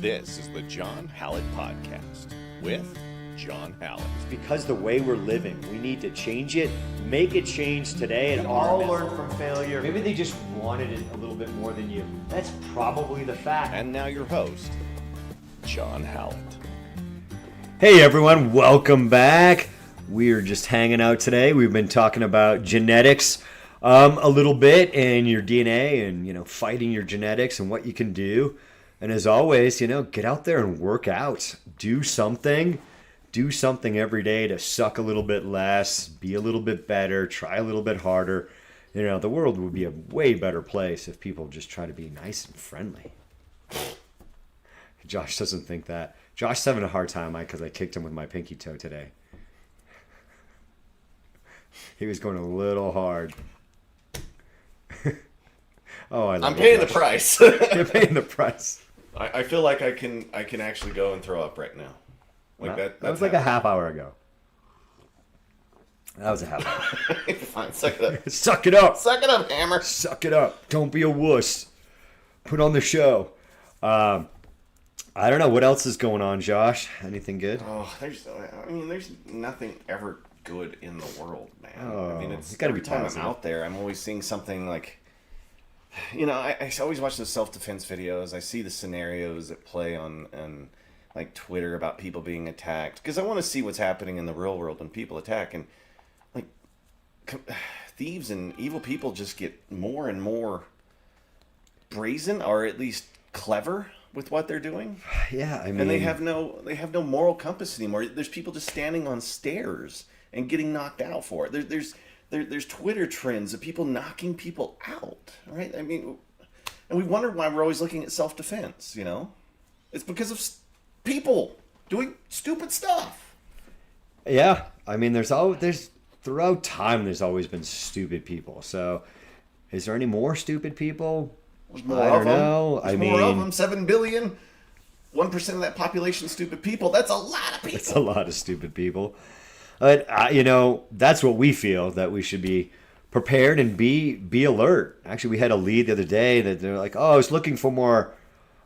This is the John Hallett Podcast with John Hallett. Because the way we're living, we need to change it, make it change today. And all learn from failure. Maybe they just wanted it a little bit more than you. That's probably the fact. And now your host, John Hallett. Hey everyone, welcome back. We're just hanging out today. We've been talking about genetics a little bit and your DNA and, fighting your genetics and what you can do. And as always, get out there and work out. Do something every day to suck a little bit less, be a little bit better, try a little bit harder. The world would be a way better place if people just try to be nice and friendly. Josh doesn't think that. Josh's having a hard time because I kicked him with my pinky toe today. He was going a little hard. Oh, I'm paying the price. You're paying the price. I feel like I can actually go and throw up right now. That was like a half hour ago. That was a half hour. Fine, suck it up. Suck it up. Suck it up, Hammer. Suck it up. Don't be a wuss. Put on the show. I don't know. What else is going on, Josh? Anything good? Oh, there's nothing ever good in the world, man. Oh, it's gotta be every time positive. I'm out there, I'm always seeing something like, I always watch those self-defense videos. I see the scenarios that play on like Twitter about people being attacked because I want to see what's happening in the real world when people attack, and like thieves and evil people just get more and more brazen, or at least clever with what they're doing. Yeah, and they have no moral compass anymore. There's people just standing on stairs and getting knocked out for it. There's Twitter trends of people knocking people out, right? And we wonder why we're always looking at self-defense. It's because of people doing stupid stuff. Yeah, there's throughout time there's always been stupid people. So, is there any more stupid people? I don't know. There's more of them. 7 billion. 1% of that population stupid people. That's a lot of people. It's a lot of stupid people. But, that's what we feel, that we should be prepared and be alert. Actually, we had a lead the other day that they're like, I was looking for more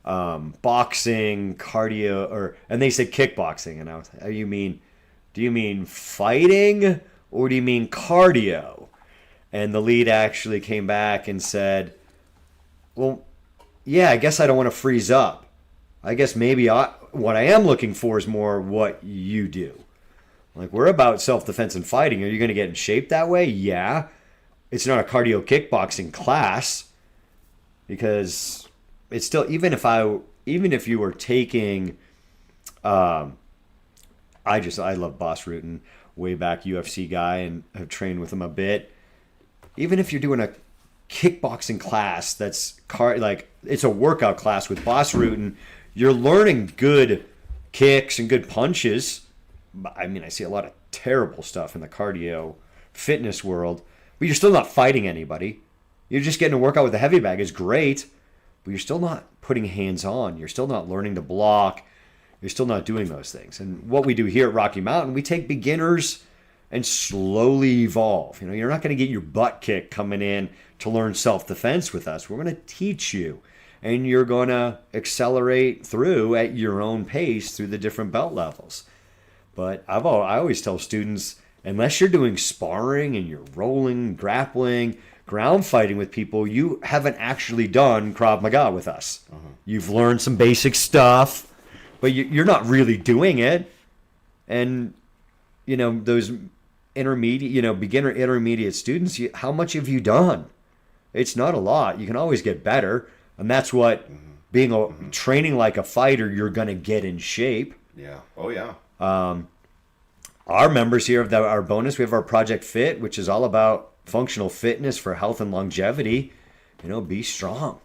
boxing, cardio, and they said kickboxing. And I was like, do you mean fighting or do you mean cardio? And the lead actually came back and said, well, yeah, I guess I don't want to freeze up. I guess maybe what I am looking for is more what you do. Like, we're about self-defense and fighting. Are you going to get in shape that way? Yeah. It's not a cardio kickboxing class, because it's still, even if you were taking, I love Boss Rutan, way back UFC guy, and have trained with him a bit. Even if you're doing a kickboxing class that's it's a workout class with Boss Rutan, you're learning good kicks and good punches. I see a lot of terrible stuff in the cardio fitness world, but you're still not fighting anybody. You're just getting a workout with a heavy bag is great, but you're still not putting hands on. You're still not learning to block. You're still not doing those things. And what we do here at Rocky Mountain, we take beginners and slowly evolve. You're not going to get your butt kicked coming in to learn self-defense with us. We're going to teach you, and you're going to accelerate through at your own pace through the different belt levels. But I always tell students, unless you're doing sparring and you're rolling, grappling, ground fighting with people, you haven't actually done Krav Maga with us. Uh-huh. You've learned some basic stuff, but you're not really doing it. And, those intermediate, beginner intermediate students, how much have you done? It's not a lot. You can always get better. And that's what training like a fighter, you're going to get in shape. Yeah. Oh, yeah. Our members here of our bonus, we have our Project Fit, which is all about functional fitness for health and longevity. Be strong,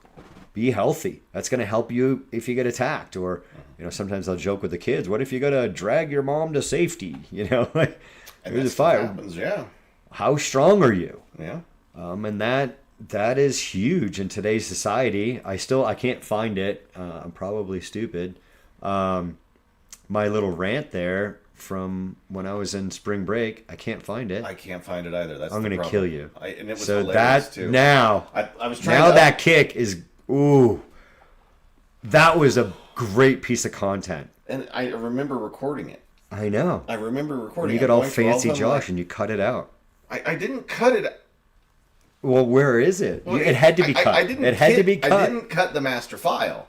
be healthy. That's going to help you if you get attacked. Or, sometimes I'll joke with the kids, what if you got to drag your mom to safety? And that's what happens, yeah. How strong are you? Yeah. And that is huge in today's society. I can't find it. I'm probably stupid. My little rant there from when I was in spring break, I can't find it. I can't find it either. That's I'm going to kill you. And it was so hilarious that too. Now, I was trying now that kick is that was a great piece of content. And I remember recording it. I know. I remember recording You it. got all going through fancy, of them, Josh, like, and you cut it out. I didn't cut it. Well, where is it? Well, it had to be cut. I didn't it had to be cut. I didn't cut the master file,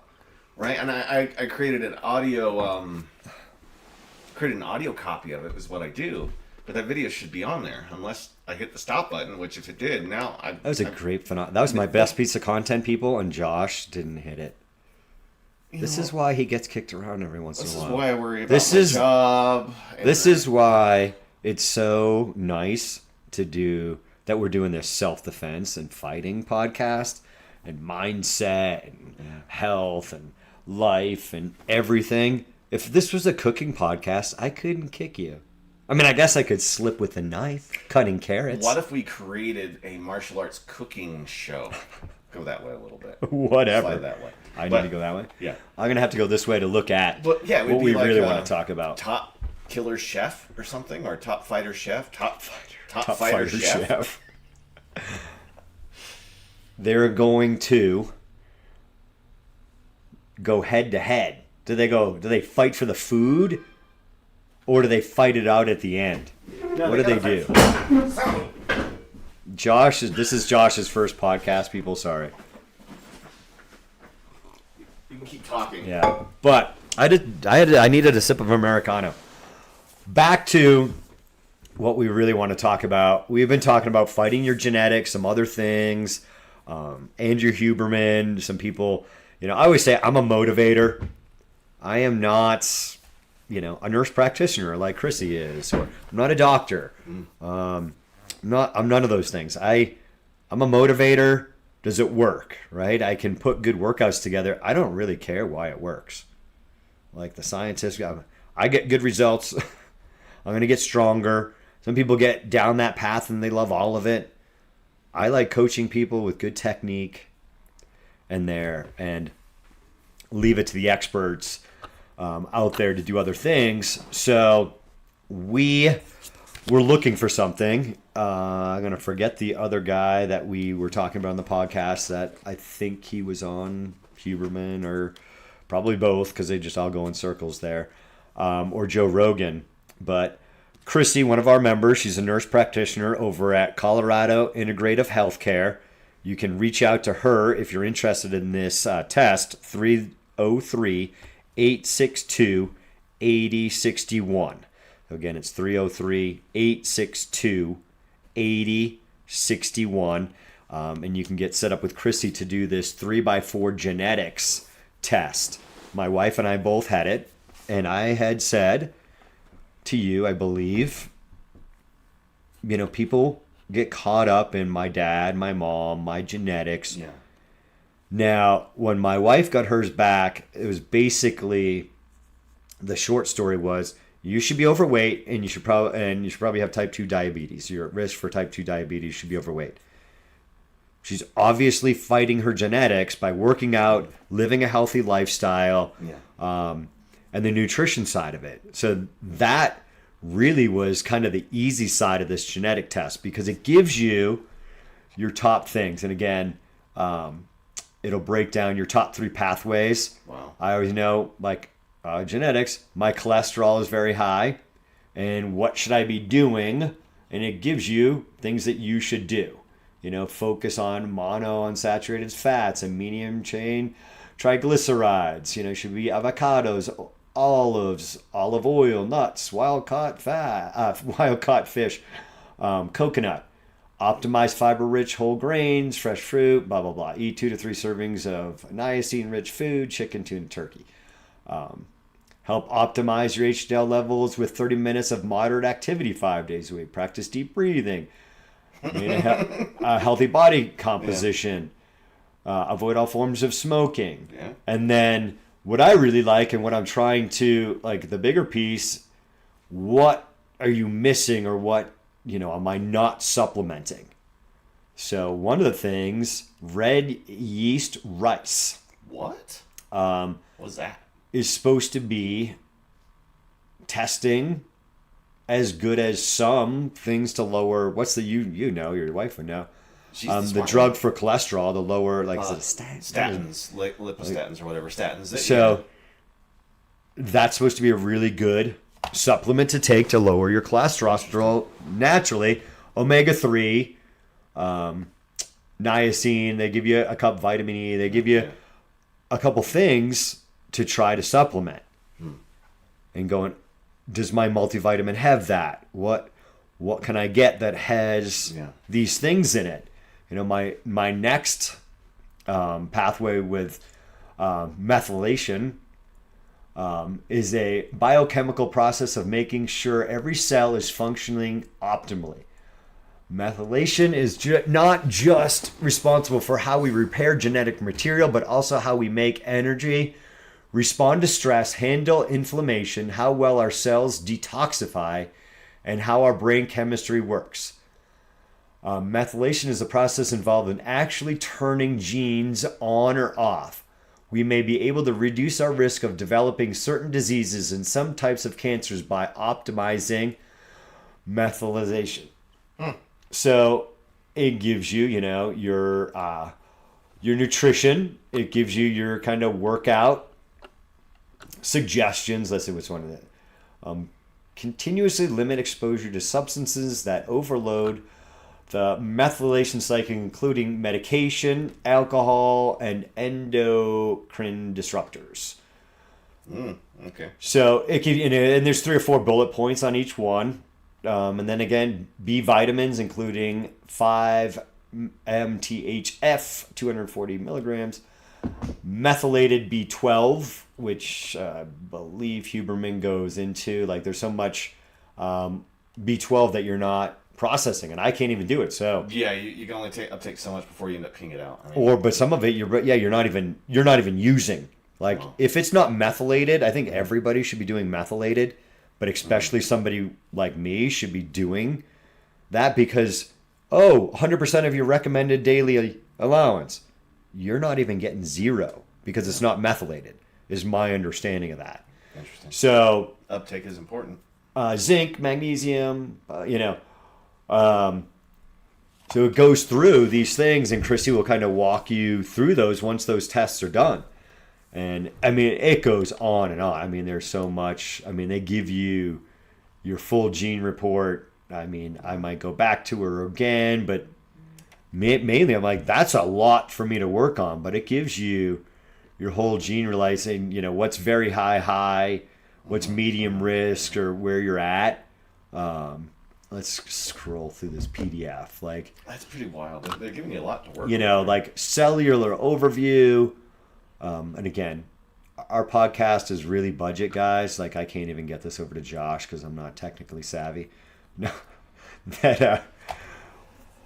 right? And I created an audio copy of it. Is what I do. But that video should be on there, unless I hit the stop button. Which, if it did, now I. That was a great phenomenon. That was my best piece of content, people, and Josh didn't hit it. This is why he gets kicked around every once in a while. This is why I worry about my job. This is why it's so nice to do that. We're doing this self-defense and fighting podcast and mindset and health and life and everything. If this was a cooking podcast, I couldn't kick you. I mean, I guess I could slip with a knife, cutting carrots. What if we created a martial arts cooking show? Go that way a little bit. Whatever. Slide that way. I need to go that way? Yeah. I'm going to have to go this way to look at what we really want to talk about. Top killer chef or something? Or top fighter chef? Top Top fighter chef. They're going to go head to head. Do they fight for the food? Or do they fight it out at the end? No, what do they do? This is Josh's first podcast, people. Sorry. You can keep talking. Yeah, but I needed a sip of Americano. Back to what we really want to talk about. We've been talking about fighting your genetics, some other things. Andrew Huberman, some people. I always say I'm a motivator. I am not, a nurse practitioner like Chrissy is, or I'm not a doctor. I'm none of those things. I'm a motivator. Does it work, right? I can put good workouts together. I don't really care why it works. Like the scientists, I get good results. I'm going to get stronger. Some people get down that path and they love all of it. I like coaching people with good technique and leave it to the experts out there to do other things. So we were looking for something. I'm going to forget the other guy that we were talking about on the podcast that I think he was on, Huberman, or probably both because they just all go in circles there, or Joe Rogan. But Chrissy, one of our members, she's a nurse practitioner over at Colorado Integrative Healthcare. You can reach out to her if you're interested in this test, 303-862-8061. Again, it's 303-862-8061. And you can get set up with Chrissy to do this 3x4 genetics test. My wife and I both had it. And I had said to you, I believe, people get caught up in my dad, my mom, my genetics. Yeah. Now, when my wife got hers back, it was basically, the short story was, you should be overweight and you should probably have type 2 diabetes. You're at risk for type 2 diabetes, you should be overweight. She's obviously fighting her genetics by working out, living a healthy lifestyle, and the nutrition side of it. So that really was kind of the easy side of this genetic test because it gives you your top things. And again, it'll break down your top 3 pathways. Wow. I always know, genetics, my cholesterol is very high, and what should I be doing? And it gives you things that you should do. Focus on monounsaturated fats and medium chain triglycerides. Should be avocados, olives, olive oil, nuts, wild caught fish, coconut. Optimize fiber-rich whole grains, fresh fruit, blah, blah, blah. Eat 2 to 3 servings of niacin-rich food, chicken, tuna, turkey. Help optimize your HDL levels with 30 minutes of moderate activity 5 days a week. Practice deep breathing. A healthy body composition. Avoid all forms of smoking. Yeah. And then what I really like and what I'm trying to, the bigger piece, what are you missing or what, am I not supplementing? So one of the things, red yeast rice. What? What's that? Is supposed to be testing as good as some things to lower, what's the, your wife would know. The drug for cholesterol, the lower, is it statins, lipostatins or whatever statins. So that's supposed to be a really good supplement to take to lower your cholesterol naturally. Omega-3, niacin, they give you a cup of vitamin E, they give you a couple things to try to supplement. And going, does my multivitamin have that? What can I get that has these things in it? You know, my next pathway with methylation is a biochemical process of making sure every cell is functioning optimally. Methylation is not just responsible for how we repair genetic material, but also how we make energy, respond to stress, handle inflammation, how well our cells detoxify, and how our brain chemistry works. Methylation is a process involved in actually turning genes on or off. We may be able to reduce our risk of developing certain diseases and some types of cancers by optimizing methylation. So it gives you, your nutrition. It gives you your kind of workout suggestions. Let's see what's one of the continuously limit exposure to substances that overload the methylation cycle, including medication, alcohol, and endocrine disruptors. Okay. So it can, and there's 3 or 4 bullet points on each one, and then again, B vitamins, including 5-MTHF, 240 milligrams, methylated B12, which I believe Huberman goes into. Like, there's so much B12 that you're not processing, and I can't even do it. So yeah, you can only uptake so much before you end up peeing it out. I mean, but some of it you're not even using. Like, if it's not methylated, I think everybody should be doing methylated, but especially somebody like me should be doing that, because 100% of your recommended daily allowance, you're not even getting 0 because it's not methylated, is my understanding of that. Interesting. So uptake is important. Zinc, magnesium, so it goes through these things, and Chrissy will kind of walk you through those once those tests are done. And I mean, it goes on and on. I mean, there's so much. I mean, they give you your full gene report. I mean, I might go back to her again, but mainly I'm like, that's a lot for me to work on. But it gives you your whole gene, realizing, what's very high, what's medium risk, or where you're at. Let's scroll through this PDF. Like, that's pretty wild. They're giving you a lot to work. Like cellular overview. And again, our podcast is really budget, guys. Like, I can't even get this over to Josh because I'm not technically savvy. No, that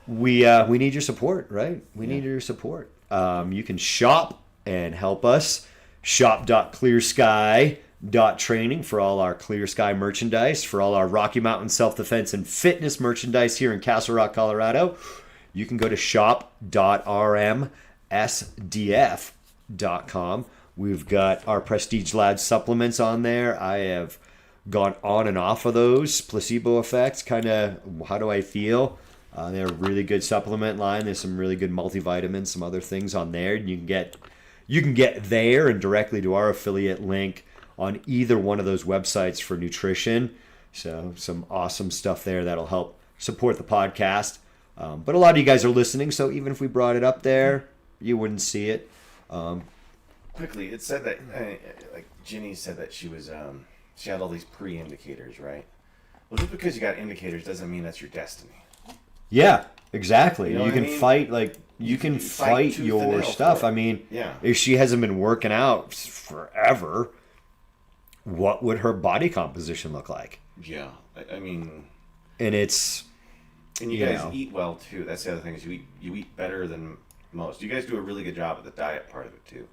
we need your support, right? We need your support. You can shop and help us. Shop.ClearSky.Training for all our Clear Sky merchandise, for all our Rocky Mountain self-defense and fitness merchandise here in Castle Rock, Colorado. You can go to shop.rmsdf.com. We've got our Prestige Lab supplements on there. I have gone on and off of those. Placebo effects, kind of, how do I feel? They're a really good supplement line. There's some really good multivitamins, some other things on there. And you can get there and directly to our affiliate link on either one of those websites for nutrition. So some awesome stuff there that'll help support the podcast. But a lot of you guys are listening, so even if we brought it up there, you wouldn't see it. Quickly, it said that, like Ginny said that she was, she had all these pre-indicators, right? Well, just because you got indicators doesn't mean that's your destiny. Yeah, exactly. You know you can I mean? fight, like, you can fight tooth and your nail stuff. for it. I mean, Yeah. if she hasn't been working out forever, what would her body composition look like? Yeah, I mean, And it's, and you guys eat well too. That's the other thing, is you eat better than most. You guys do a really good job at the diet part of it too,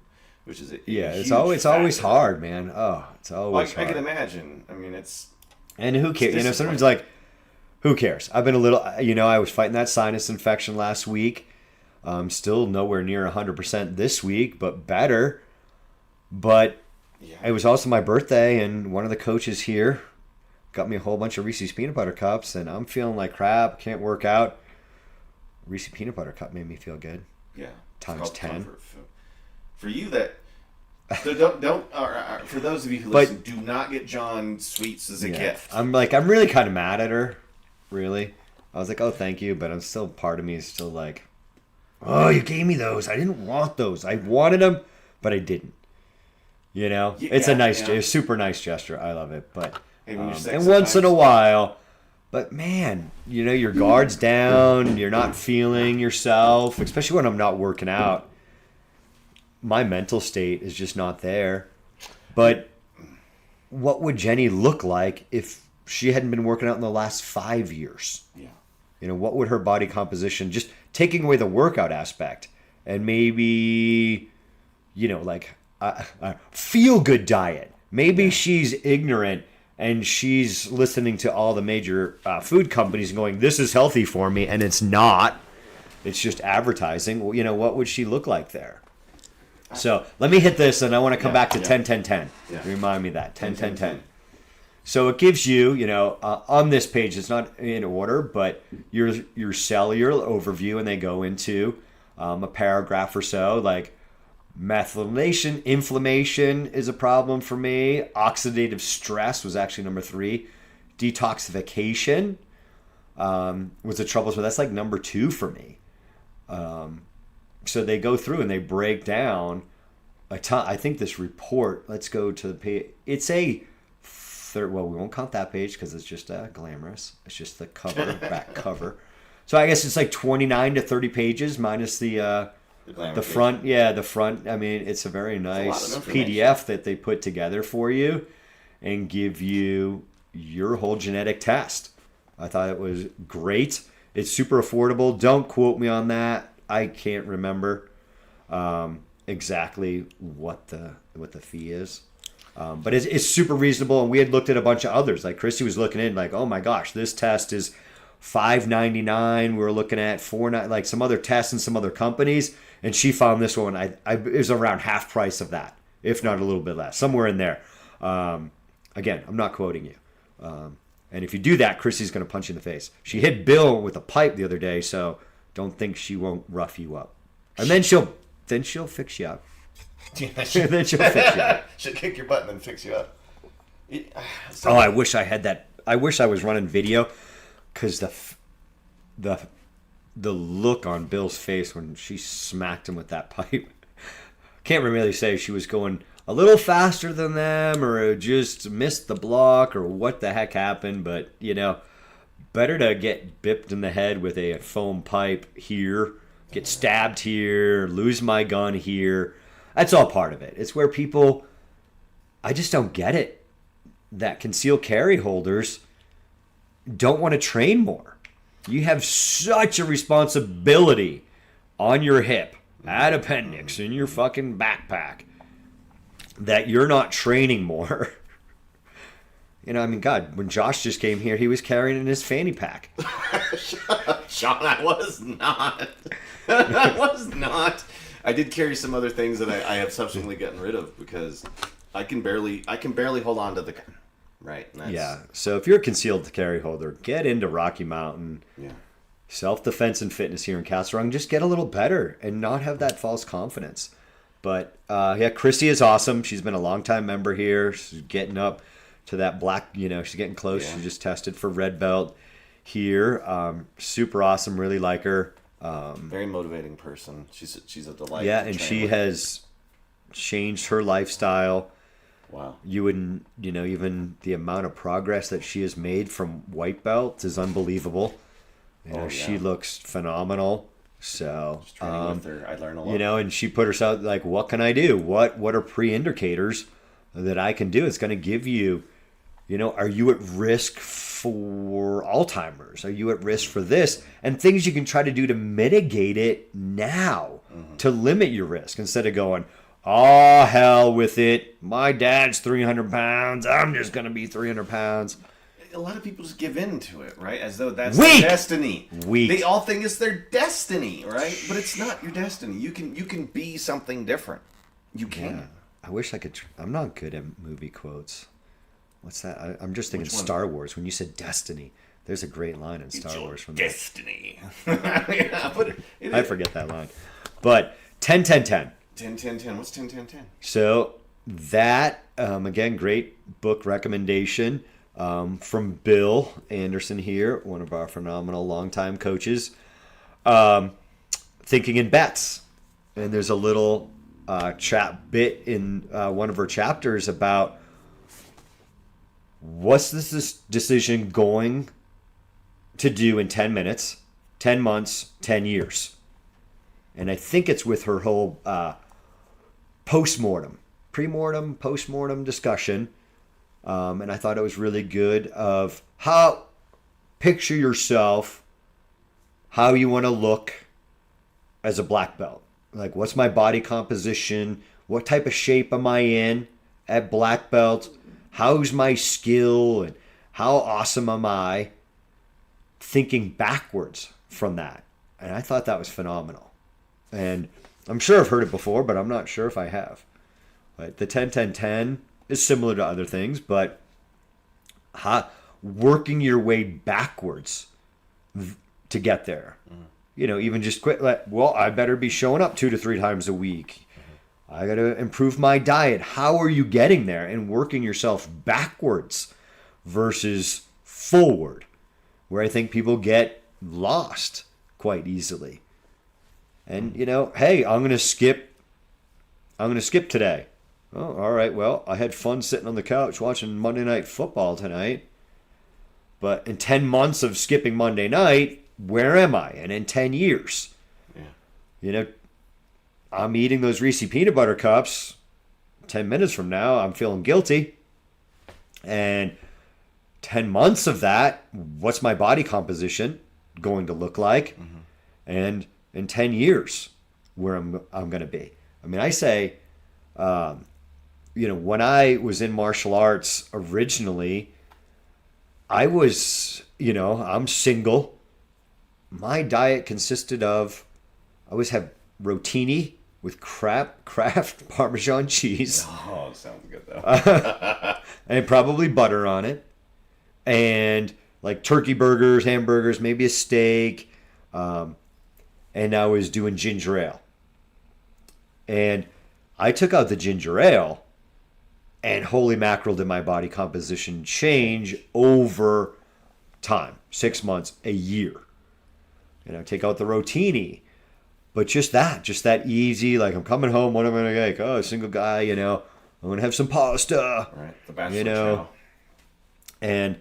which is it's always hard, man. It's always hard. I can imagine. I mean, and who cares? Sometimes, like, who cares? I've been a little, I was fighting that sinus infection last week. Still nowhere near 100% this week, but better. But it was also my birthday, and one of the coaches here got me a whole bunch of Reese's peanut butter cups, and I'm feeling like crap. Can't work out. Reese's peanut butter cup made me feel good. Yeah. Times 10. For you, that So don't. For those of you who listen, do not get John sweets as a gift. I'm really kind of mad at her. Really, I was like, oh, thank you, but I'm still, part of me is still like, oh, you gave me those. I didn't want those. I wanted them, but I didn't. You know, it's a super nice gesture. I love it, but and once in a while. But man, you know, your guard's down. You're not feeling yourself, especially when I'm not working out. My mental state is just not there. But what would Jenny look like if she hadn't been working out in the last 5 years? Yeah. You know, what would her body composition, just taking away the workout aspect, and maybe, you know, like a feel-good diet. Maybe she's ignorant and she's listening to all the major food companies going, this is healthy for me, and it's not. It's just advertising. Well, you know, what would she look like there? So let me hit this, and I want to come back to 10-10-10. Remind me that 10-10-10. So it gives you, you know, on this page, it's not in order, but your cellular overview, and they go into a paragraph or so, like methylation, inflammation is a problem for me. Oxidative stress was actually number 3. Detoxification was a trouble, so that's like number 2 for me. So they go through and they break down a ton. I think this report, let's go to the page. It's a third, well, we won't count that page because it's just glamorous. It's just the cover, back cover. So I guess it's like 29 to 30 pages minus the front. Yeah, the front. I mean, it's a very nice PDF that they put together for you and give you your whole genetic test. I thought it was great. It's super affordable. Don't quote me on that. I can't remember exactly what the fee is, but it's super reasonable. And we had looked at a bunch of others. Like Christy was looking in, like, oh my gosh, this test is $5.99. We were looking at $4.99, like some other tests and some other companies, and she found this one. It was around half price of that, if not a little bit less, somewhere in there. Again, I'm not quoting you. And if you do that, Christy's going to punch you in the face. She hit Bill with a pipe the other day, so don't think she won't rough you up. And then she'll fix you up. Yeah, then she'll fix you up. She'll kick your butt and then fix you up. I wish I had that. I wish I was running video, because the look on Bill's face when she smacked him with that pipe. Can't really say if she was going a little faster than them or just missed the block or what the heck happened, but you know, better to get bipped in the head with a foam pipe here, get stabbed here, lose my gun here. That's all part of it. It's where people, I just don't get it, that concealed carry holders don't want to train more. You have such a responsibility on your hip, at appendix, in your fucking backpack, that you're not training more. You know, I mean, God, when Josh just came here, he was carrying in his fanny pack. Sean, I was not. I was not. I did carry some other things that I have subsequently gotten rid of because I can barely hold on to the gun. Right. Yeah. So if you're a concealed carry holder, get into Rocky Mountain. Yeah. Self-defense and fitness here in Castle Rock. Just get a little better and not have that false confidence. But yeah, Christy is awesome. She's been a long-time member here. She's getting up to that black, you know, she's getting close. Yeah. She just tested for red belt here. Super awesome. Really like her. Very motivating person. She's a delight. Yeah, and she has changed her lifestyle. Wow. You wouldn't, you know, even the amount of progress that she has made from white belt is unbelievable. You know, she looks phenomenal. So, just training with her, I learn a lot. You know, and she put herself like, what can I do? What are pre-indicators that I can do? It's going to give you, you know, are you at risk for Alzheimer's? Are you at risk for this? And things you can try to do to mitigate it now, to limit your risk, instead of going, oh, hell with it. My dad's 300 pounds. I'm just going to be 300 pounds. A lot of people just give in to it, right? As though that's Weak. their destiny. Weak. They all think it's their destiny, right? But it's not your destiny. You can be something different. You can. Yeah. I wish I could. I'm not good at movie quotes. What's that? I'm just thinking Star Wars. When you said destiny, there's a great line in Star Wars from destiny. Yeah, but I forget that line. But 10-10-10. 10, 10, 10. What's 10, 10, 10? So that, again, great book recommendation from Bill Anderson here, one of our phenomenal longtime coaches. Thinking in bets. And there's a little chat bit in one of her chapters about what's this decision going to do in 10 minutes, 10 months, 10 years. And I think it's with her whole postmortem, postmortem discussion. And I thought it was really good of how picture yourself, how you want to look as a black belt. Like, what's my body composition? What type of shape am I in at black belt? How's my skill? And how awesome am I? Thinking backwards from that. And I thought that was phenomenal. And I'm sure I've heard it before, but I'm not sure if I have. But the 10-10-10 is similar to other things, but working your way backwards to get there. Mm-hmm. You know, even just quit. Well, I better be showing up 2 to 3 times a week. Mm-hmm. I got to improve my diet. How are you getting there? And working yourself backwards versus forward, where I think people get lost quite easily. And, you know, hey, I'm going to skip today. Oh, all right. Well, I had fun sitting on the couch watching Monday Night Football tonight. But in 10 months of skipping Monday night, where am I? And in 10 years, you know, I'm eating those Reese peanut butter cups. 10 minutes from now, I'm feeling guilty. And 10 months of that, what's my body composition going to look like? Mm-hmm. And in 10 years, where I'm going to be. I mean, I say, you know, when I was in martial arts originally, I was, you know, I'm single. My diet consisted of, I always have rotini with Kraft Parmesan cheese. Oh, sounds good though. And probably butter on it. And like turkey burgers, hamburgers, maybe a steak. And I was doing ginger ale. And I took out the ginger ale, and holy mackerel, did my body composition change over time. 6 months, a year. You know, take out the rotini. But just that easy, like I'm coming home, what am I going to make? Oh, single guy, you know, I'm going to have some pasta. Right, the bachelor you know. chow. And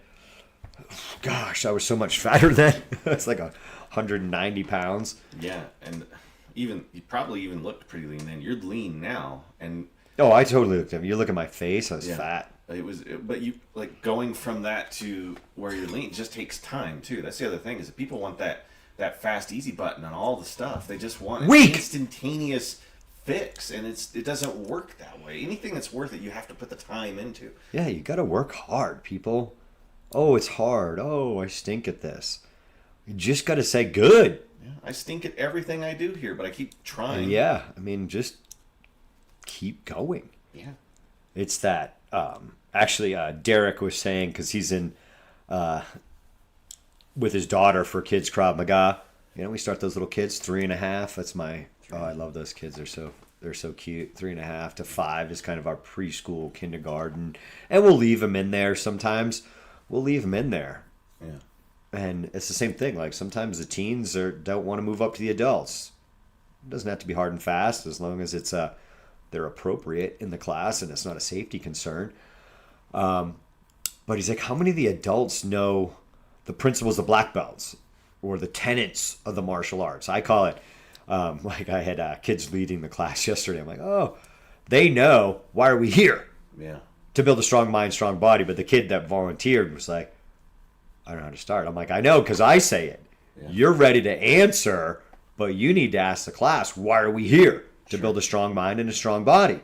gosh, I was so much fatter then. It's like 190 pounds. Yeah, and you probably even looked pretty lean then. You're lean now, and oh, I totally looked at him. You look at my face, I was fat. But you like going from that to where you're lean just takes time too. That's the other thing is that people want that fast easy button on all the stuff. They just want an instantaneous fix, and it doesn't work that way. Anything that's worth it, you have to put the time into. Yeah, you got to work hard, people. Oh, it's hard. Oh, I stink at this. You just got to say good. Yeah, I stink at everything I do here, but I keep trying. Yeah, I mean, just keep going. Yeah. It's that. Actually, Derek was saying, because he's in with his daughter for Kids Krav Maga. You know, we start those little kids, 3.5. That's my. Oh, I love those kids. They're so cute. 3.5 to 5 is kind of our preschool, kindergarten, and we'll leave them in there sometimes. We'll leave them in there. Yeah. And it's the same thing. Like sometimes the teens don't want to move up to the adults. It doesn't have to be hard and fast as long as it's they're appropriate in the class and it's not a safety concern. But he's like, how many of the adults know the principles of black belts or the tenets of the martial arts? I call it, like I had kids leading the class yesterday. I'm like, oh, they know. Why are we here? Yeah. To build a strong mind, strong body. But the kid that volunteered was like, I don't know how to start. I'm like, I know, because I say it. Yeah. You're ready to answer, but you need to ask the class, why are we here? To build a strong mind and a strong body.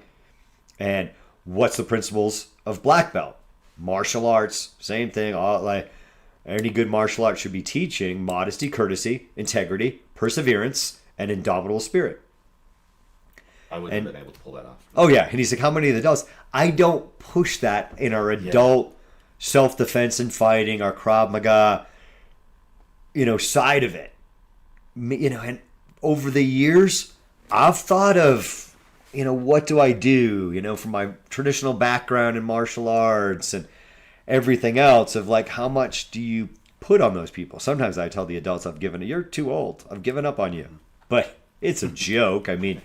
And what's the principles of black belt? Martial arts, same thing. All, like any good martial art should be teaching modesty, courtesy, integrity, perseverance, and indomitable spirit. I wouldn't have been able to pull that off. Oh, yeah. And he's like, how many of the adults? I don't push that in our adult self-defense and fighting, our Krav Maga, side of it. And over the years, I've thought of what do I do, from my traditional background in martial arts and everything else of like, how much do you put on those people? Sometimes I tell the adults you're too old. I've given up on you. But it's a joke. I mean,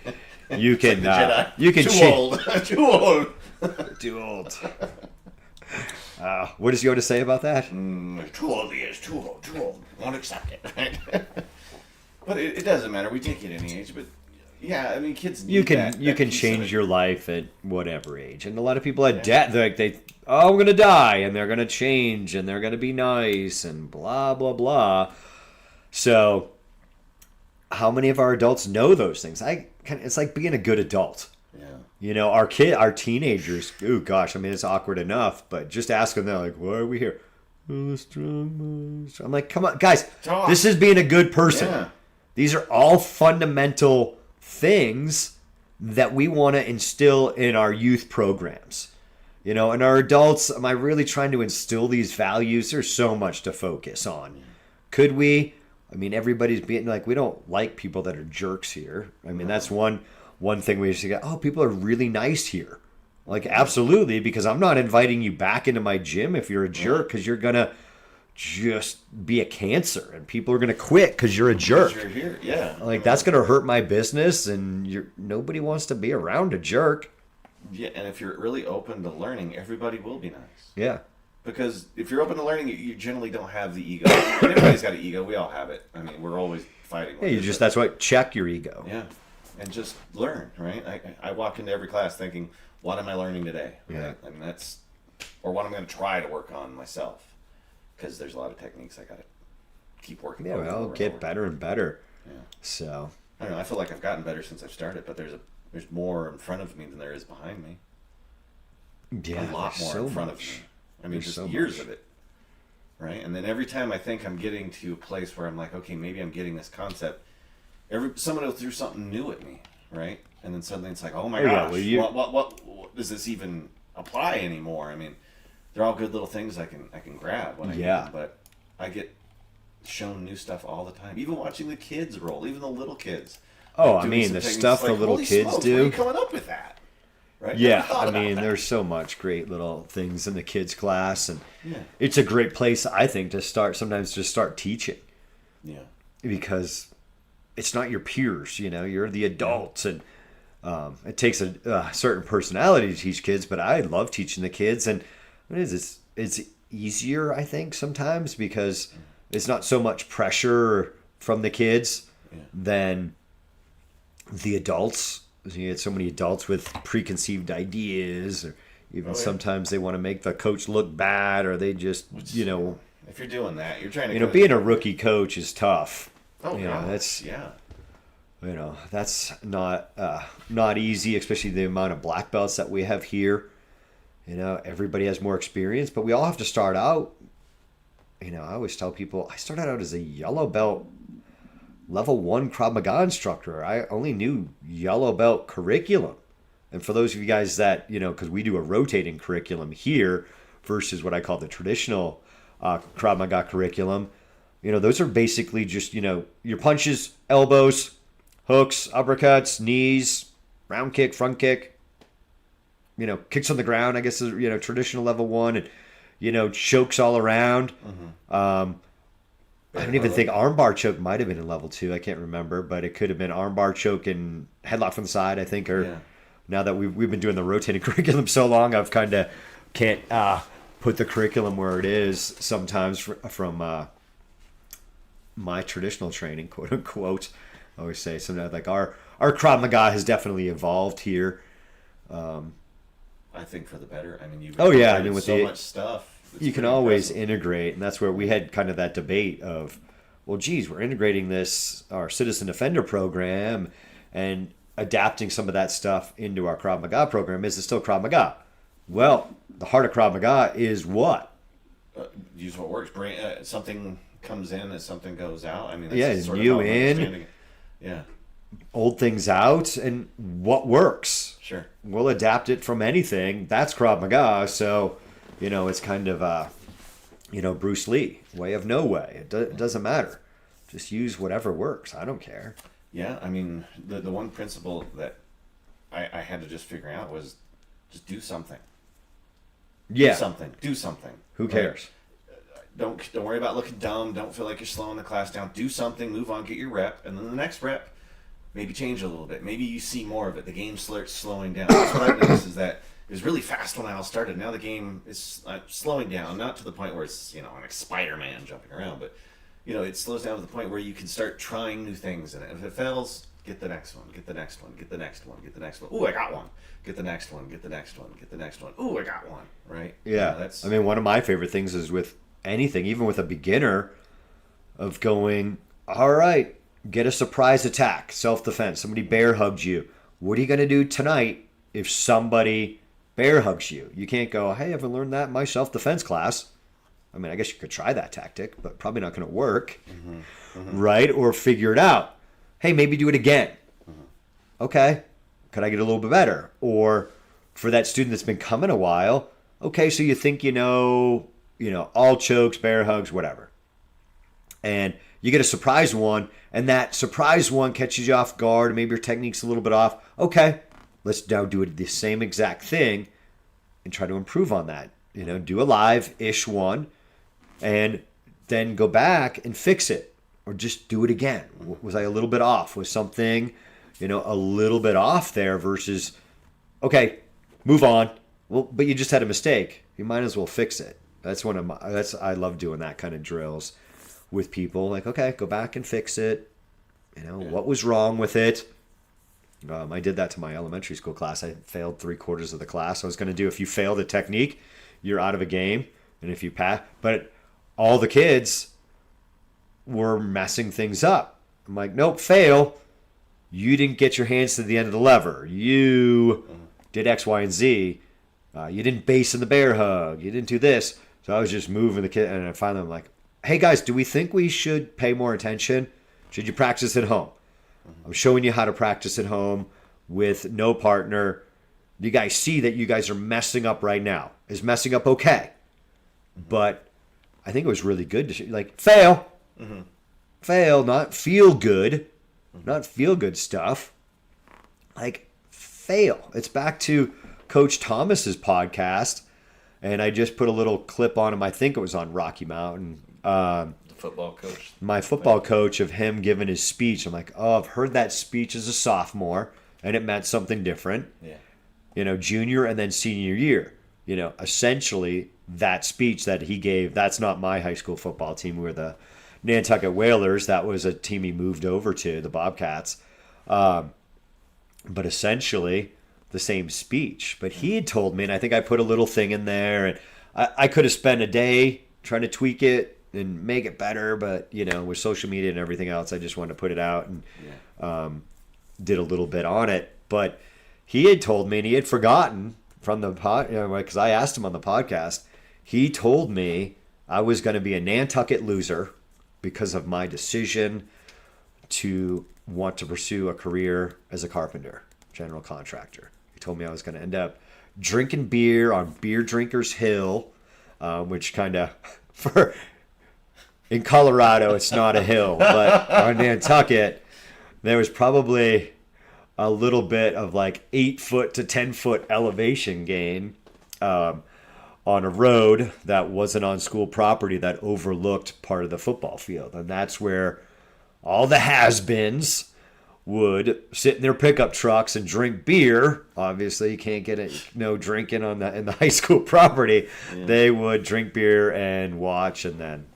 you can, you can too old. Too old. Too old. What does Yoda say about that? Too old he is. Too old. Too old. Won't accept it. Right? But it doesn't matter. We take it at any age. But yeah, I mean, kids need you can that, you that can piece of change it. your life at whatever age, and a lot of people at debt, I'm gonna die, and they're gonna change, and they're gonna be nice, and blah blah blah. So, how many of our adults know those things? It's like being a good adult. Yeah. Our teenagers. Oh gosh, I mean, it's awkward enough, but just ask them. They're like, "Why are we here?" I'm like, "Come on, guys, Talk. this is being a good person." Yeah. These are all fundamental things that we want to instill in our youth programs. And our adults, am I really trying to instill these values? There's so much to focus on. Could we? I mean, everybody's being like, we don't like people that are jerks here. I mean, that's one thing we just go, people are really nice here. Like, absolutely, because I'm not inviting you back into my gym if you're a jerk, because you're going to just be a cancer and people are going to quit because you're a jerk. You're here. Yeah. Like, that's going to hurt my business, and nobody wants to be around a jerk. Yeah, and if you're really open to learning, everybody will be nice. Yeah. Because if you're open to learning, you generally don't have the ego. Everybody's got an ego. We all have it. I mean, we're always fighting. Yeah, that's what, check your ego. Yeah, and just learn, right? I walk into every class thinking, what am I learning today? Right? Yeah. I mean, or what I'm going to try to work on myself. Because there's a lot of techniques I got to keep working on. Yeah, well, get better and better. Yeah. So. I don't know. I feel like I've gotten better since I've started, but there's more in front of me than there is behind me. Yeah, a lot more in front of me. I mean, just years of it, right? And then every time I think I'm getting to a place where I'm like, okay, maybe I'm getting this concept, someone will throw something new at me, right? And then suddenly it's like, oh my gosh, what does this even apply anymore? I mean, they're all good little things I can grab when I get them, but I get shown new stuff all the time. Even watching the kids roll, even the little kids. Oh, I mean, the stuff the little kids do. Where are you coming up with that? Right? Yeah, I mean, there's so much great little things in the kids' class, and yeah. It's a great place, I think, to start teaching. Yeah. Because it's not your peers, you're the adults, and it takes a certain personality to teach kids, but I love teaching the kids, and it's easier, I think, sometimes, because it's not so much pressure from the kids than the adults. You get so many adults with preconceived ideas, or even sometimes they want to make the coach look bad, or they just, if you're doing that, you're trying to being a rookie coach is tough. Oh, yeah. That's yeah. That's not easy, especially the amount of black belts that we have here. Everybody has more experience, but we all have to start out. I always tell people I started out as a yellow belt, level 1 Krav Maga instructor. I only knew yellow belt curriculum. And for those of you guys that, because we do a rotating curriculum here versus what I call the traditional Krav Maga curriculum, those are basically just, your punches, elbows, hooks, uppercuts, knees, round kick, front kick, kicks on the ground, I guess, is, traditional level 1, and, chokes all around. Mm-hmm. I don't even think armbar choke might have been in level 2. I can't remember, but it could have been armbar choke and headlock from the side, I think. Or now that we've been doing the rotating curriculum so long, I've kind of can't put the curriculum where it is sometimes from my traditional training, quote unquote. I always say sometimes like our Krav Maga has definitely evolved here. I think for the better. I mean, you've with so much stuff. You can always integrate, and that's where we had kind of that debate of, well, geez, we're integrating our Citizen Defender program and adapting some of that stuff into our Krav Maga program. Is it still Krav Maga? Well, the heart of Krav Maga is what? Use what works. Something comes in as something goes out. I mean, that's sort of new in, old things out, and what works. Sure. We'll adapt it from anything. That's Krav Maga, so... it's kind of, Bruce Lee, way of no way. It doesn't matter. Just use whatever works. I don't care. Yeah, I mean, the one principle that I had to just figure out was just do something. Yeah. Do something. Who cares? Don't worry about looking dumb. Don't feel like you're slowing the class down. Do something. Move on. Get your rep, and then the next rep, maybe change a little bit. Maybe you see more of it. The game starts slowing down. That's what I've noticed is that it was really fast when I all started. Now the game is slowing down, not to the point where it's like Spider-Man jumping around, but it slows down to the point where you can start trying new things in it. If it fails, get the next one. Get the next one. Get the next one. Get the next one. Ooh, I got one. Get the next one. Get the next one. Get the next one. Ooh, I got one. Right? Yeah. That's. I mean, one of my favorite things is with anything, even with a beginner, of going, all right, get a surprise attack, self-defense. Somebody bear hugged you. What are you going to do tonight if somebody bear hugs you? You can't go, hey, I haven't learned that in my self-defense class. I mean, I guess you could try that tactic, but probably not going to work, right? Or figure it out. Hey, maybe do it again. Okay, could I get a little bit better? Or for that student that's been coming a while, okay, so you think all chokes, bear hugs, whatever. And you get a surprise one, and that surprise one catches you off guard, maybe your technique's a little bit off. Okay, let's now do it the same exact thing and try to improve on that. Do a live-ish one, and then go back and fix it, or just do it again. Was I a little bit off? Was something, a little bit off there versus, okay, move on. Well, but you just had a mistake. You might as well fix it. I love doing that kind of drills with people. Like, okay, go back and fix it. What was wrong with it? I did that to my elementary school class. I failed 3/4 of the class. I was going to do, if you fail the technique, you're out of a game. And if you pass, but all the kids were messing things up. I'm like, nope, fail. You didn't get your hands to the end of the lever. You did X, Y, and Z. You didn't base in the bear hug. You didn't do this. So I was just moving the kid. And finally I'm like, hey guys, do we think we should pay more attention? Should you practice at home? I'm showing you how to practice at home with no partner. You guys see that you guys are messing up right now. Is messing up okay? But I think it was really good to fail. Fail, not feel good. Not feel good stuff. Fail. It's back to Coach Thomas's podcast. And I just put a little clip on him. I think it was on Rocky Mountain. The football coach. My football coach, of him giving his speech. I'm like, oh, I've heard that speech as a sophomore. And it meant something different. Yeah. Junior and then senior year. Essentially that speech that he gave, that's not my high school football team. We were the Nantucket Whalers. That was a team he moved over to, the Bobcats. But essentially the same speech. But he had told me, and I think I put a little thing in there, and I could have spent a day trying to tweak it and make it better, but with social media and everything else, I just wanted to put it out and did a little bit on it. But he had told me, and he had forgotten from the pod, because I asked him on the podcast. He told me I was going to be a Nantucket loser because of my decision to want to pursue a career as a carpenter, general contractor. He told me I was going to end up drinking beer on Beer Drinkers Hill, which kind of, in Colorado, it's not a hill, but on Nantucket, there was probably a little bit of 8-foot to 10-foot elevation gain on a road that wasn't on school property that overlooked part of the football field. And that's where all the has-beens would sit in their pickup trucks and drink beer. Obviously, you can't get no drinking in the high school property. Yeah. They would drink beer and watch, and then,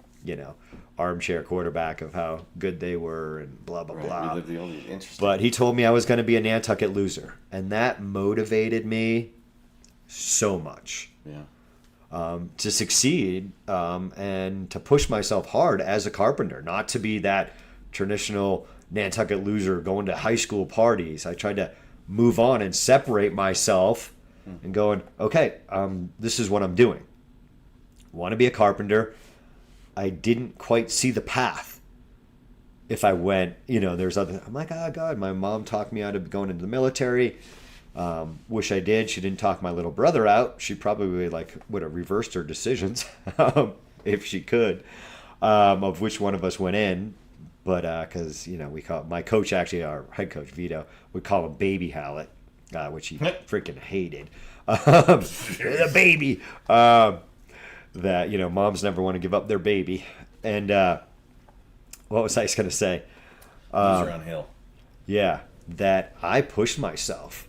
armchair quarterback of how good they were and blah, blah, blah. But he told me I was going to be a Nantucket loser. And that motivated me so much. Yeah. To succeed and to push myself hard as a carpenter, not to be that traditional Nantucket loser going to high school parties. I tried to move on and separate myself and going, okay, this is what I'm doing. Want to be a carpenter. I didn't quite see the path. If I went, there's other, I'm like, oh God, my mom talked me out of going into the military. Wish I did. She didn't talk my little brother out. She probably would have reversed her decisions if she could, of which one of us went in. But because we call my coach, actually our head coach Vito, would call him Baby Hallett. which he freaking hated. The baby. That, moms never want to give up their baby. And what was I going to say? Loser on Hill. Yeah, that I pushed myself.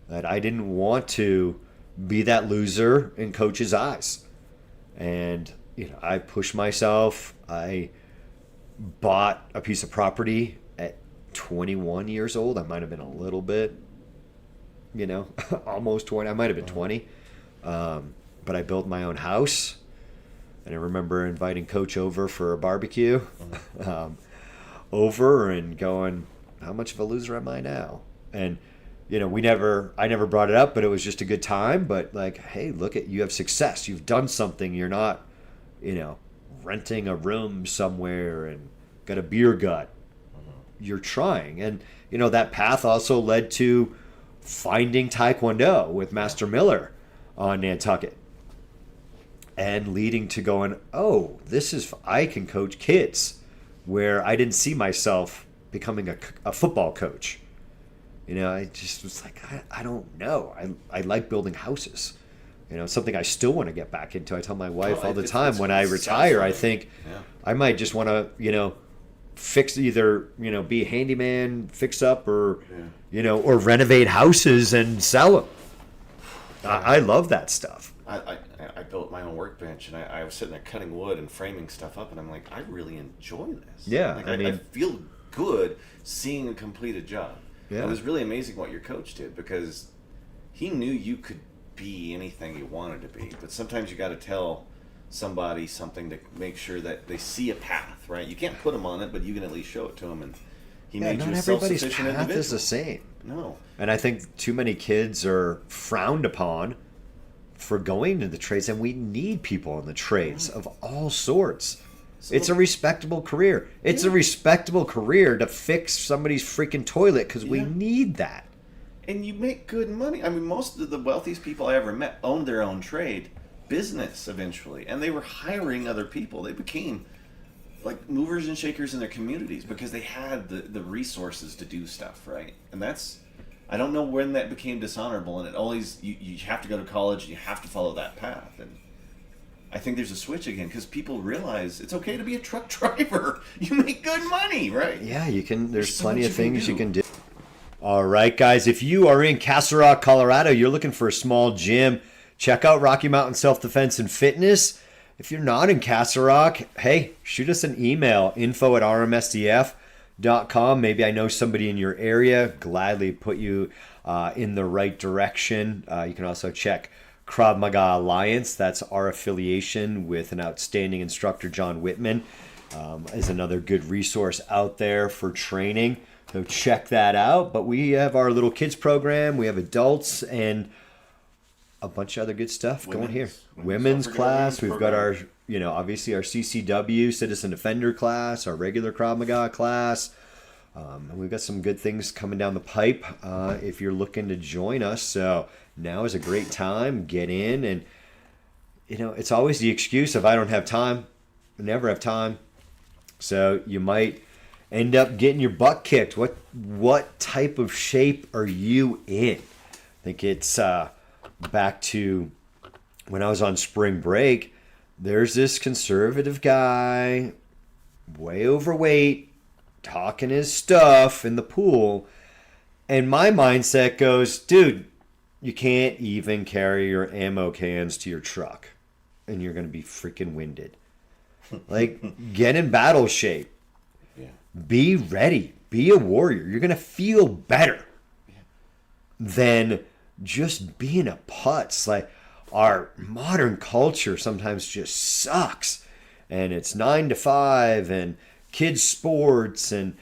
That I didn't want to be that loser in coach's eyes. And, I pushed myself. I bought a piece of property at 21 years old. I might have been a little bit, almost 20. I might have been 20. But I built my own house. And I remember inviting Coach over for a barbecue. Over and going, how much of a loser am I now? And, I never brought it up, but it was just a good time. But like, hey, look at, you have success. You've done something. You're not, renting a room somewhere and got a beer gut. You're trying. And, that path also led to finding Taekwondo with Master Miller on Nantucket. And leading to going, oh, I can coach kids, where I didn't see myself becoming a football coach. I just was like, I don't know. I like building houses. Something I still want to get back into. I tell my wife all the time, when I retire, I think I might just want to, fix, either, be a handyman, fix up, or, or renovate houses and sell them. I love that stuff. I built my own workbench, and I was sitting there cutting wood and framing stuff up, and I'm like, I really enjoy this. Yeah, like, I feel good seeing a completed job. Yeah. It was really amazing what your coach did, because he knew you could be anything you wanted to be, but sometimes you got to tell somebody something to make sure that they see a path, right? You can't put them on it, but you can at least show it to them, and he made you a self-sufficient individual. Not everybody's path is the same. No. And I think too many kids are frowned upon for going to the trades, and we need people in the trades of all sorts. So, it's a respectable career. It's a respectable career to fix somebody's freaking toilet, because we need that. And you make good money. I mean, most of the wealthiest people I ever met owned their own trade business eventually, and they were hiring other people. They became like movers and shakers in their communities because they had the resources to do stuff, right? And that's, I don't know when that became dishonorable, and it always, you have to go to college, and you have to follow that path. And I think there's a switch again, because people realize it's okay to be a truck driver. You make good money, right? Yeah, you can. There's plenty of things you can do. All right, guys, if you are in Castle Rock, Colorado, you're looking for a small gym, check out Rocky Mountain Self-Defense and Fitness. If you're not in Castle Rock, hey, shoot us an email, info@rmsdf.com. Maybe I know somebody in your area. Gladly put you in the right direction. You can also check Krav Maga Alliance. That's our affiliation with an outstanding instructor, John Whitman, is another good resource out there for training. So check that out. But we have our little kids program. We have adults and a bunch of other good stuff going here. Women's class. We've got our, obviously our CCW, Citizen Defender class, our regular Krav Maga class. And we've got some good things coming down the pipe if you're looking to join us. So now is a great time. Get in. And, it's always the excuse of I don't have time. I never have time. So you might end up getting your butt kicked. What type of shape are you in? I think it's back to when I was on spring break. There's this conservative guy, way overweight, talking his stuff in the pool. And my mindset goes, dude, you can't even carry your ammo cans to your truck, and you're going to be freaking winded. Like, get in battle shape. Yeah. Be ready. Be a warrior. You're going to feel better than just being a putz. Like, our modern culture sometimes just sucks. And it's 9 to 5 and kids sports and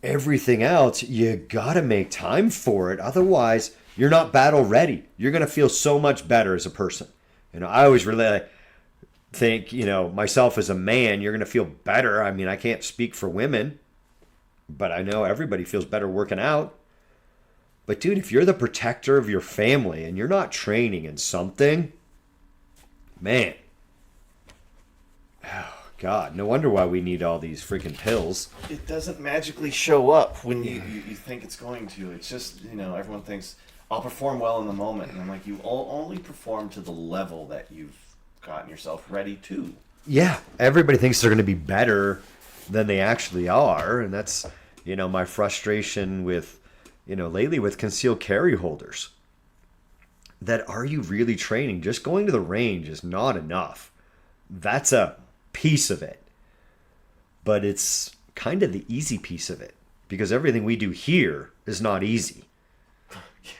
everything else. You got to make time for it. Otherwise, you're not battle ready. You're going to feel so much better as a person. I always really think, myself as a man, you're going to feel better. I mean, I can't speak for women, but I know everybody feels better working out. But dude, if you're the protector of your family and you're not training in something, man, oh God, no wonder why we need all these freaking pills. It doesn't magically show up when you think it's going to. It's just, everyone thinks, I'll perform well in the moment. And I'm like, you only perform to the level that you've gotten yourself ready to. Yeah, everybody thinks they're going to be better than they actually are, and that's, my frustration with, lately with concealed carry holders. That are you really training? Just going to the range is not enough. That's a piece of it. But it's kind of the easy piece of it, because everything we do here is not easy. Yeah.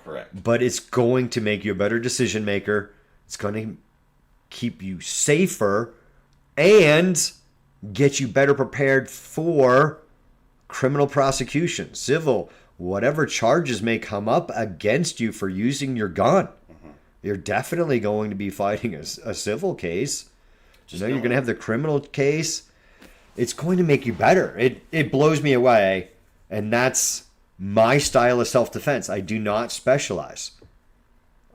Correct. But it's going to make you a better decision maker. It's going to keep you safer and get you better prepared for criminal prosecution, civil, whatever charges may come up against you for using your gun. Mm-hmm. You're definitely going to be fighting a civil case. You're going to have the criminal case. It's going to make you better. It blows me away, and that's my style of self-defense. I do not specialize.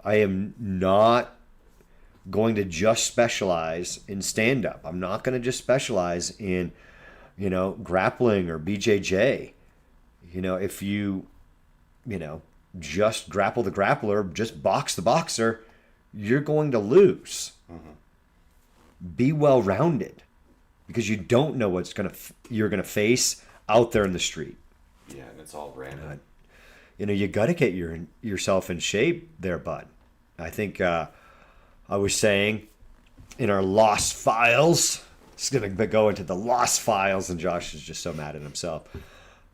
I am not going to just specialize in stand-up. I'm not going to just specialize in, grappling or BJJ. If you, just grapple the grappler, just box the boxer, you're going to lose. Mm-hmm. Be well-rounded, because you don't know you're going to face out there in the street. Yeah, and it's all random. You got to get yourself in shape there, bud. I think I was saying in our lost files, it's going to go into the lost files, and Josh is just so mad at himself.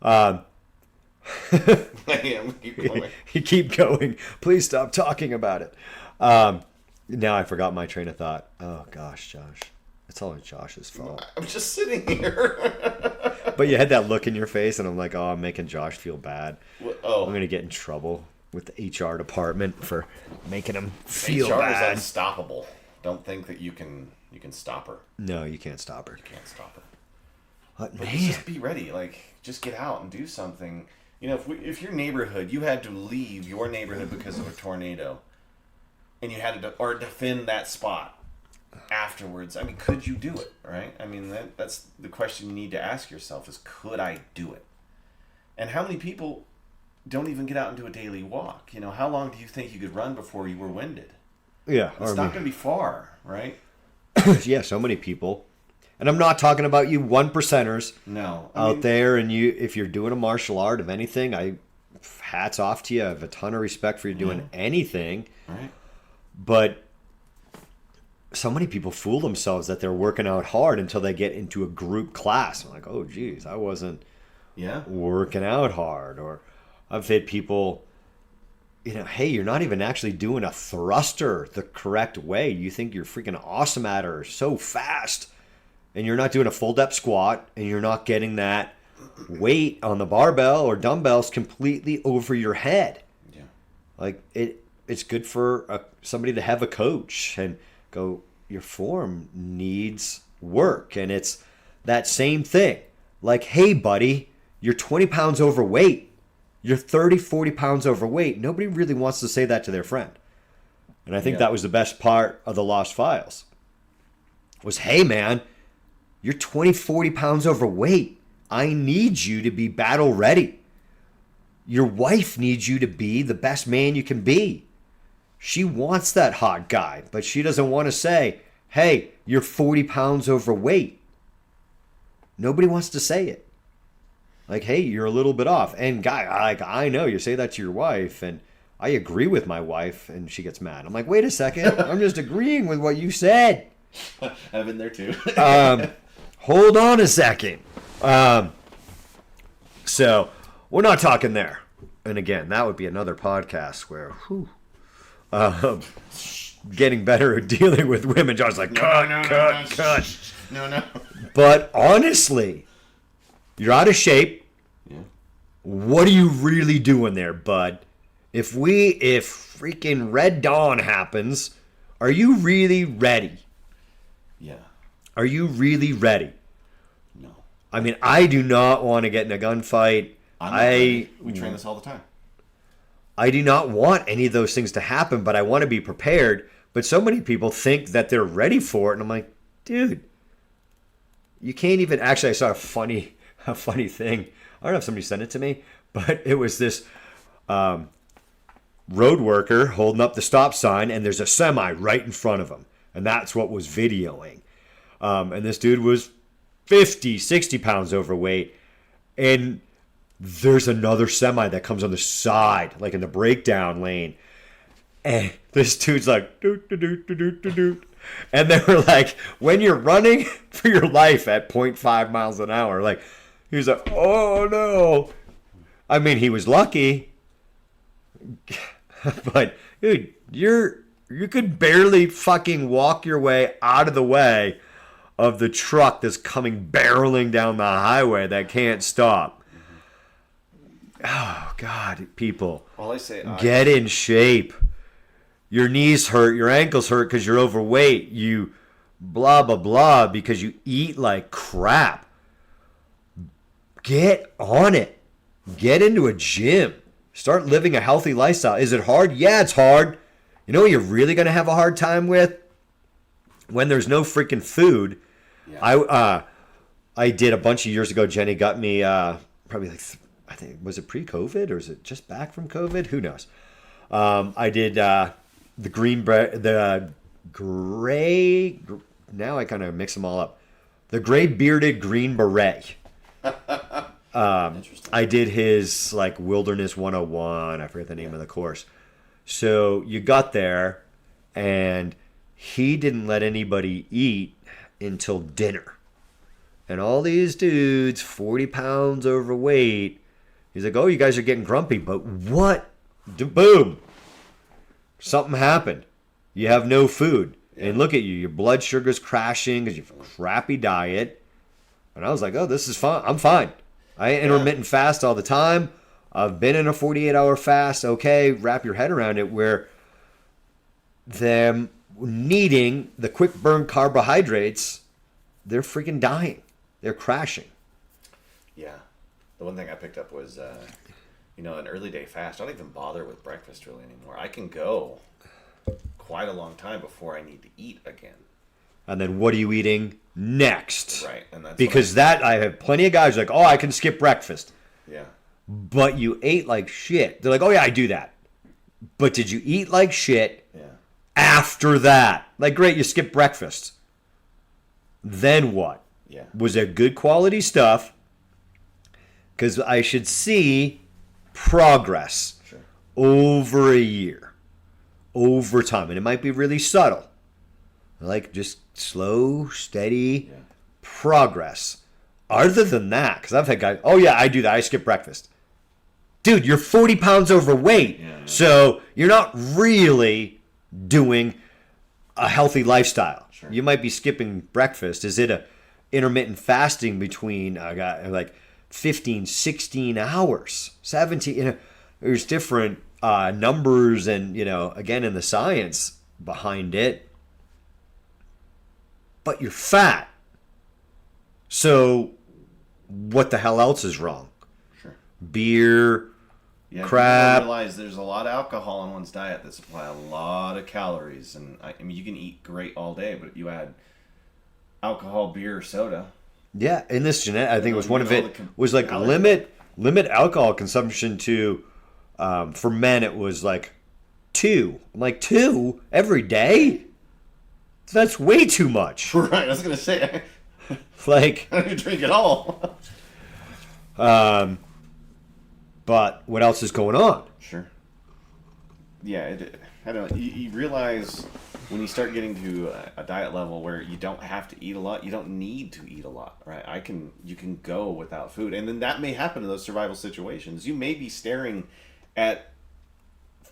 I am. Keep going. You keep going. Please stop talking about it. Now I forgot my train of thought. Oh, gosh, Josh. It's all Josh's fault. I'm just sitting here. But you had that look in your face, and I'm like, I'm making Josh feel bad. Oh. I'm going to get in trouble with the HR department for making him feel HR bad. is unstoppable. Don't think that you can stop her. No, you can't stop her. You can't stop her. But man, just be ready. Just get out and do something. If your neighborhood, you had to leave your neighborhood because of a tornado, and you had to defend that spot afterwards. I mean, could you do it? Right? I mean, that's the question you need to ask yourself: is could I do it? And how many people don't even get out and do a daily walk? How long do you think you could run before you were winded? Yeah, it's not going to be far, right? Yeah, so many people. And I'm not talking about you 1%ers out there. And if you're doing a martial art of anything, hats off to you. I have a ton of respect for you doing anything. Right. But so many people fool themselves that they're working out hard until they get into a group class. I'm like, oh, geez, I wasn't working out hard. Or I've had people, hey, you're not even actually doing a thruster the correct way. You think you're freaking awesome at it or so fast. And you're not doing a full depth squat, and you're not getting that weight on the barbell or dumbbells completely over your head. Yeah. It's good for somebody to have a coach and go, your form needs work. And it's that same thing. Like, hey, buddy, you're 20 pounds overweight. You're 30, 40 pounds overweight. Nobody really wants to say that to their friend. And I think that was the best part of the Lost Files. Was, hey, man, you're 20, 40 pounds overweight. I need you to be battle ready. Your wife needs you to be the best man you can be. She wants that hot guy, but she doesn't want to say, hey, you're 40 pounds overweight. Nobody wants to say it. Like, hey, you're a little bit off. And guy, I know you say that to your wife, and I agree with my wife, and she gets mad. I'm like, wait a second. I'm just agreeing with what you said. I've been there too. Hold on a second. So we're not talking there. And again, that would be another podcast where, getting better at dealing with women. John's like, cut. No. But honestly, you're out of shape. Yeah. What are you really doing there, bud? If freaking Red Dawn happens, are you really ready? Yeah. Are you really ready? No. I mean, I do not want to get in a gunfight. We train this all the time. I do not want any of those things to happen, but I want to be prepared. But so many people think that they're ready for it, and I'm like, dude, you can't even. Actually, I saw a funny thing. I don't know if somebody sent it to me, but it was this road worker holding up the stop sign, and there's a semi right in front of him. And that's what was videoing. And this dude was 50, 60 pounds overweight. And there's another semi that comes on the side, like in the breakdown lane. And this dude's like, doot, doot, doot, doot, doot, doot. And they were like, when you're running for your life at 0.5 miles an hour, like, he was like, oh no. I mean, he was lucky. But, dude, you could barely fucking walk your way out of the way of the truck that's coming barreling down the highway that can't stop. Oh, God, people. All I say, get in shape. Your knees hurt, your ankles hurt because you're overweight. You blah, blah, blah because you eat like crap. Get on it. Get into a gym. Start living a healthy lifestyle. Is it hard? Yeah, it's hard. You know what you're really going to have a hard time with? When there's no freaking food. Yeah. I did a bunch of years ago. Jenny got me probably like, I think, was it pre-COVID or is it just back from COVID? Who knows? I did the green bread, the gray, now I kind of mix them all up. The gray bearded green beret. I did his like Wilderness 101. I forget the name of the course. So you got there, and he didn't let anybody eat until dinner. And all these dudes, 40 pounds overweight, he's like, oh, you guys are getting grumpy. But what? Boom. Something happened. You have no food. And look at you. Your blood sugar's crashing because you have a crappy diet. And I was like, oh, this is fine. I'm fine. I intermittent fast all the time. I've been in a 48-hour fast. Okay, wrap your head around it where them needing the quick burn carbohydrates, they're freaking dying. They're crashing. Yeah. The one thing I picked up was, an early day fast. I don't even bother with breakfast really anymore. I can go quite a long time before I need to eat again. And then what are you eating next? Right. And that's because I have plenty of guys like, oh, I can skip breakfast. Yeah. But you ate like shit. They're like, oh yeah, I do that. But did you eat like shit after that? Like, great, you skipped breakfast. Then what? Yeah. Was it good quality stuff? Because I should see progress over a year, over time. And it might be really subtle. Like just slow, steady progress. Other than that, because I've had guys, oh yeah, I do that. I skip breakfast. Dude, you're 40 pounds overweight. Yeah. So you're not really doing a healthy lifestyle. Sure. You might be skipping breakfast. Is it a intermittent fasting between like 15, 16 hours, 17? There's different numbers and, again, in the science behind it. But you're fat. So what the hell else is wrong? Sure. Beer, crap. You realize there's a lot of alcohol in one's diet that supply a lot of calories. And I mean, you can eat great all day, but if you add alcohol, beer, soda. Yeah, in this genetic, I think it was one of it was like limit alcohol consumption to, for men it was like 2. I'm like 2 every day? That's way too much. Right, I was gonna say. Like, I don't drink at all. But what else is going on? Sure. Yeah, I don't know. You realize when you start getting to a diet level where you don't have to eat a lot, you don't need to eat a lot, right? You can go without food, and then that may happen in those survival situations. You may be staring at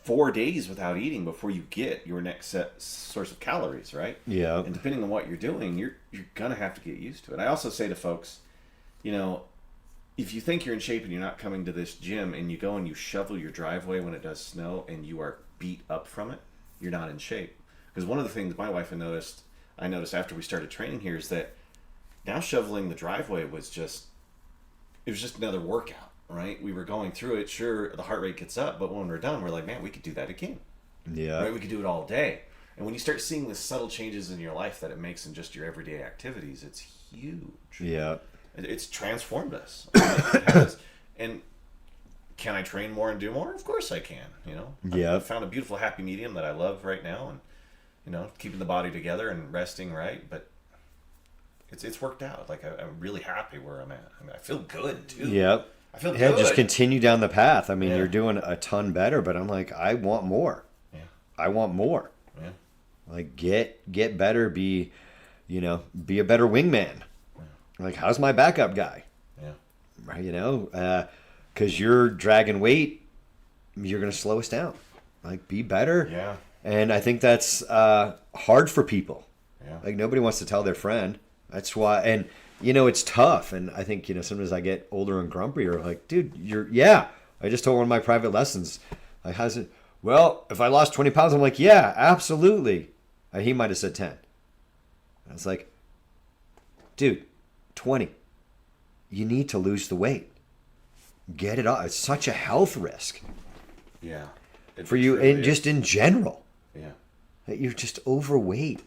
4 days without eating before you get your next source of calories, right? Yeah. And depending on what you're doing, you're gonna have to get used to it. I also say to folks, if you think you're in shape and you're not coming to this gym and you go and you shovel your driveway when it does snow and you are beat up from it, you're not in shape. Because one of the things my wife I noticed after we started training here is that now shoveling the driveway was just another workout. Right, we were going through it. Sure, the heart rate gets up, but when we're done, we're like, man, we could do that again. Yeah, right, we could do it all day. And when you start seeing the subtle changes in your life that it makes in just your everyday activities, it's huge. Yeah, it's transformed us. It has. And can I train more and do more? Of course I can. You know, Yeah. I've found a beautiful happy medium that I love right now, and you know, keeping the body together and resting right. But it's worked out. Like I'm really happy where I'm at. I mean, I feel good too. Yep. I feel Yeah, good. just continue down the path. I mean, Yeah. you're doing a ton better, but I'm like, I want more. Yeah. I want more. Yeah. Like get better, be a better wingman. Like, how's my backup guy? Yeah. Right, because you're dragging weight, you're gonna slow us down. Like, be better. Yeah. And I think that's hard for people. Yeah. Like, nobody wants to tell their friend. That's why, and it's tough. And I think sometimes I get older and grumpier. Like, dude, I just told one of my private lessons. Like, how's it? Well, if I lost 20 pounds, I'm like, yeah, absolutely. And he might have said 10. I was like, dude, 20. You need to lose the weight. Get it off. It's such a health risk Yeah. It for you, truly and is. just in general. Yeah. That you're just overweight,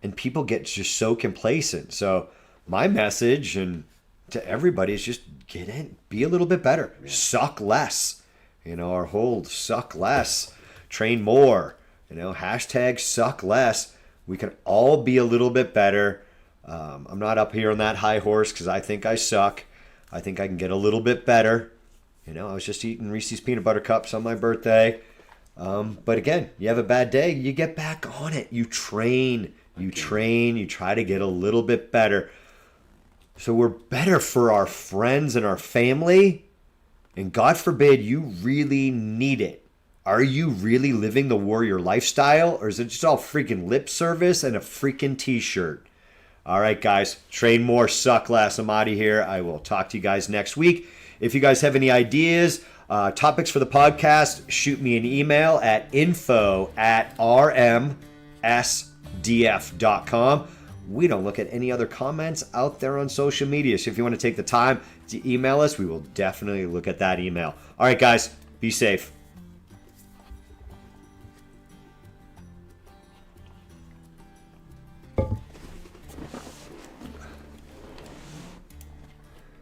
and people get just so complacent. So my message and to everybody is just get in, be a little bit better, suck less. Our whole suck less, train more. Hashtag suck less. We can all be a little bit better. I'm not up here on that high horse because I think I suck. I think I can get a little bit better. I was just eating Reese's peanut butter cups on my birthday. But again, you have a bad day, you get back on it. You train, you try to get a little bit better. So we're better for our friends and our family. And God forbid you really need it. Are you really living the warrior lifestyle? Or is it just all freaking lip service and a freaking t-shirt? All right, guys, train more, suck less. I'm out of here. I will talk to you guys next week. If you guys have any ideas, topics for the podcast, shoot me an email at info@rmsdf.com. We don't look at any other comments out there on social media. So if you want to take the time to email us, we will definitely look at that email. All right, guys, be safe.